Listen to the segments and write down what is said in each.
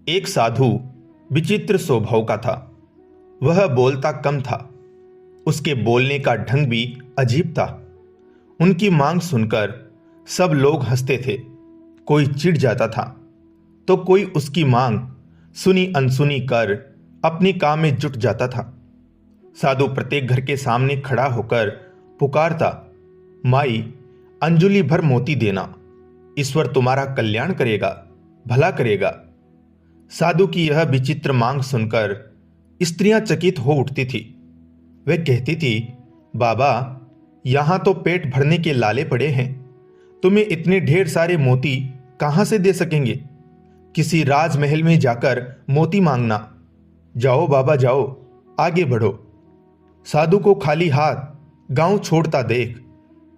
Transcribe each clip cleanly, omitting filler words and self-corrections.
एक साधु विचित्र स्वभाव का था। वह बोलता कम था, उसके बोलने का ढंग भी अजीब था। उनकी मांग सुनकर सब लोग हंसते थे, कोई चिढ़ जाता था तो कोई उसकी मांग सुनी अनसुनी कर अपने काम में जुट जाता था। साधु प्रत्येक घर के सामने खड़ा होकर पुकारता, माई अंजुली भर मोती देना, ईश्वर तुम्हारा कल्याण करेगा, भला करेगा। साधु की यह विचित्र मांग सुनकर स्त्रियां चकित हो उठती थी। वे कहती थी, बाबा यहां तो पेट भरने के लाले पड़े हैं, तुम्हें इतने ढेर सारे मोती कहां से दे सकेंगे? किसी राजमहल में जाकर मोती मांगना। जाओ बाबा जाओ, आगे बढ़ो। साधु को खाली हाथ गांव छोड़ता देख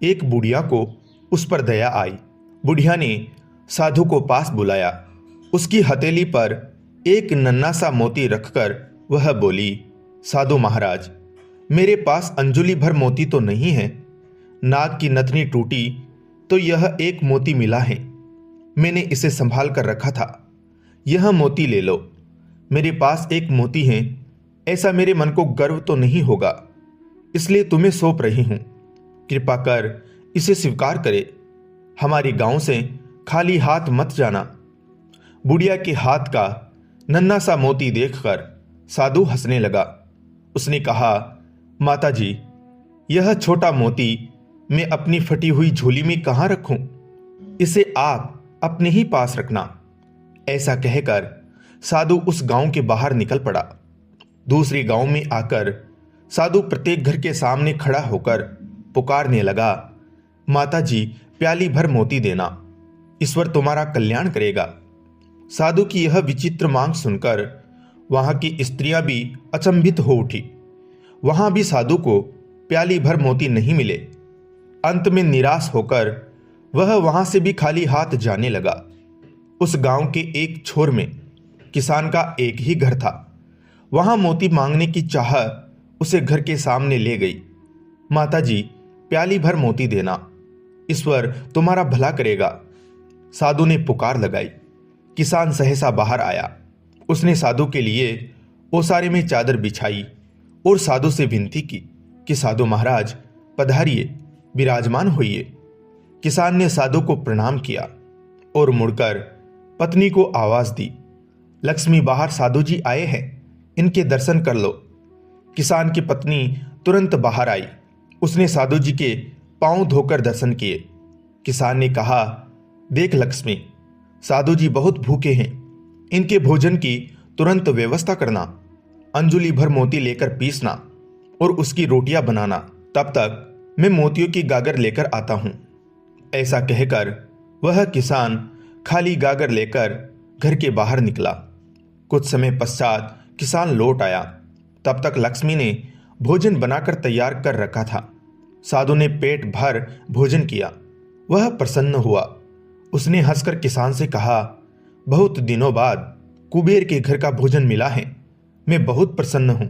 एक बुढ़िया को उस पर दया आई। बुढ़िया ने साधु को पास बुलाया। उसकी हथेली पर एक नन्हा सा मोती रखकर वह बोली, साधु महाराज मेरे पास अंजुली भर मोती तो नहीं है। नाग की नथनी टूटी तो यह एक मोती मिला है, मैंने इसे संभाल कर रखा था। यह मोती ले लो। मेरे पास एक मोती है, ऐसा मेरे मन को गर्व तो नहीं होगा, इसलिए तुम्हें सौंप रही हूं। कृपा कर इसे स्वीकार करे। हमारे गांव से खाली हाथ मत जाना। बुढ़िया के हाथ का नन्हा सा मोती देखकर साधु हंसने लगा। उसने कहा, माता जी यह छोटा मोती मैं अपनी फटी हुई झोली में कहां रखूं? इसे आप अपने ही पास रखना। ऐसा कहकर साधु उस गांव के बाहर निकल पड़ा। दूसरे गांव में आकर साधु प्रत्येक घर के सामने खड़ा होकर पुकारने लगा, माता जी प्याली भर मोती देना, ईश्वर तुम्हारा कल्याण करेगा। साधु की यह विचित्र मांग सुनकर वहां की स्त्रियां भी अचंभित हो उठी। वहां भी साधु को प्याली भर मोती नहीं मिले। अंत में निराश होकर वह वहां से भी खाली हाथ जाने लगा। उस गांव के एक छोर में किसान का एक ही घर था। वहां मोती मांगने की चाह उसे घर के सामने ले गई। माता जी प्याली भर मोती देना, ईश्वर तुम्हारा भला करेगा। साधु ने पुकार लगाई। किसान सहसा बाहर आया। उसने साधु के लिए ओसारे में चादर बिछाई और साधु से विनती की कि साधु महाराज पधारिए, विराजमान होइए। किसान ने साधु को प्रणाम किया और मुड़कर पत्नी को आवाज दी, लक्ष्मी बाहर साधु जी आए हैं, इनके दर्शन कर लो। किसान की पत्नी तुरंत बाहर आई। उसने साधु जी के पांव धोकर दर्शन किए। किसान ने कहा, देख लक्ष्मी, साधु जी बहुत भूखे हैं, इनके भोजन की तुरंत व्यवस्था करना। अंजुली भर मोती लेकर पीसना और उसकी रोटियां बनाना, तब तक मैं मोतियों की गागर लेकर आता हूं। ऐसा कहकर वह किसान खाली गागर लेकर घर के बाहर निकला। कुछ समय पश्चात किसान लौट आया। तब तक लक्ष्मी ने भोजन बनाकर तैयार कर रखा था। साधु ने पेट भर भोजन किया। वह प्रसन्न हुआ। उसने हंसकर किसान से कहा, बहुत दिनों बाद कुबेर के घर का भोजन मिला है, मैं बहुत प्रसन्न हूं।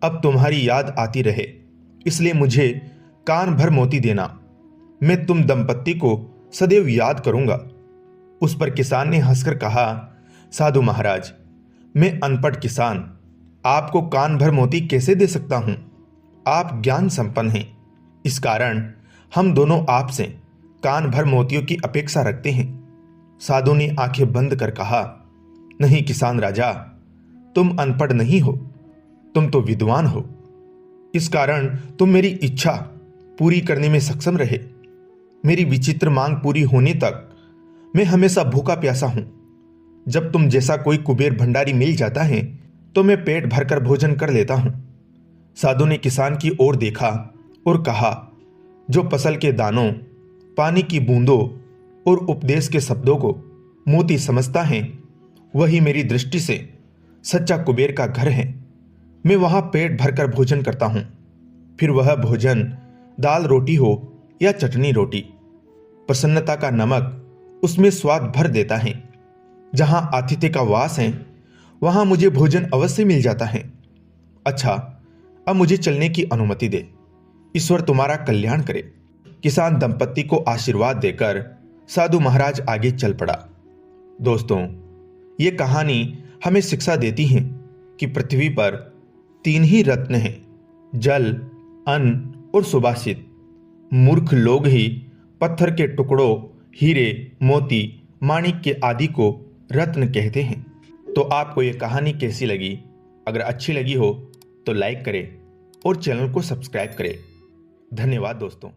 अब तुम्हारी याद आती रहे, इसलिए मुझे कान भर मोती देना। मैं तुम दंपत्ति को सदैव याद करूंगा। उस पर किसान ने हंसकर कहा, साधु महाराज मैं अनपढ़ किसान आपको कान भर मोती कैसे दे सकता हूं? आप ज्ञान संपन्न हैं, इस कारण हम दोनों आपसे कान भर मोतियों की अपेक्षा रखते हैं। साधु ने आंखें बंद कर कहा, नहीं किसान राजा, तुम अनपढ़ नहीं हो, तुम तो विद्वान हो। इस कारण तुम मेरी इच्छा पूरी करने में सक्षम रहे। मेरी विचित्र मांग पूरी होने तक मैं हमेशा भूखा प्यासा हूं। जब तुम जैसा कोई कुबेर भंडारी मिल जाता है तो मैं पेट भरकर भोजन कर लेता हूं। साधु ने किसान की ओर देखा और कहा, जो फसल के दानों, पानी की बूंदों और उपदेश के शब्दों को मोती समझता है, वही मेरी दृष्टि से सच्चा कुबेर का घर है। मैं वहां पेट भरकर भोजन करता हूं। फिर वह भोजन दाल रोटी हो या चटनी रोटी, प्रसन्नता का नमक उसमें स्वाद भर देता है। जहां आतिथ्य का वास है वहां मुझे भोजन अवश्य मिल जाता है। अच्छा, अब मुझे चलने की अनुमति दे, ईश्वर तुम्हारा कल्याण करे। किसान दंपत्ति को आशीर्वाद देकर साधु महाराज आगे चल पड़ा। दोस्तों, ये कहानी हमें शिक्षा देती हैं कि पृथ्वी पर 3 ही रत्न हैं, जल, अन्न और सुभाषित। मूर्ख लोग ही पत्थर के टुकड़ों, हीरे, मोती, माणिक्य आदि को रत्न कहते हैं। तो आपको ये कहानी कैसी लगी? अगर अच्छी लगी हो तो लाइक करें और चैनल को सब्सक्राइब करें। धन्यवाद दोस्तों।